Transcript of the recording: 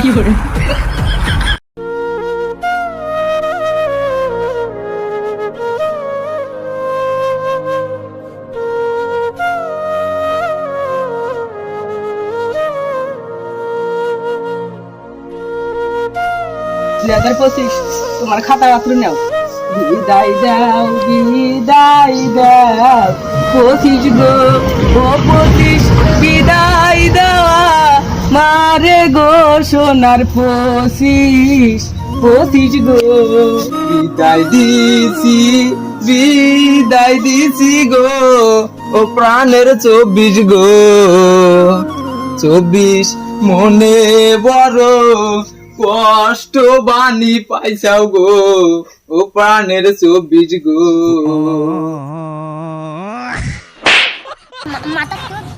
কি করে? তোমার খাতা পাত্র নাও। বিদায় দাও বিদায় দাও 25 গো ও 25 বিদায় দেওয়া মারে গো সোনার 25 গো বিদায় দিছি গো ও প্রাণের 24 গো 24 মনে বড় কষ্ট বানি পাইছাও গো ও প্রাণের 24 গো।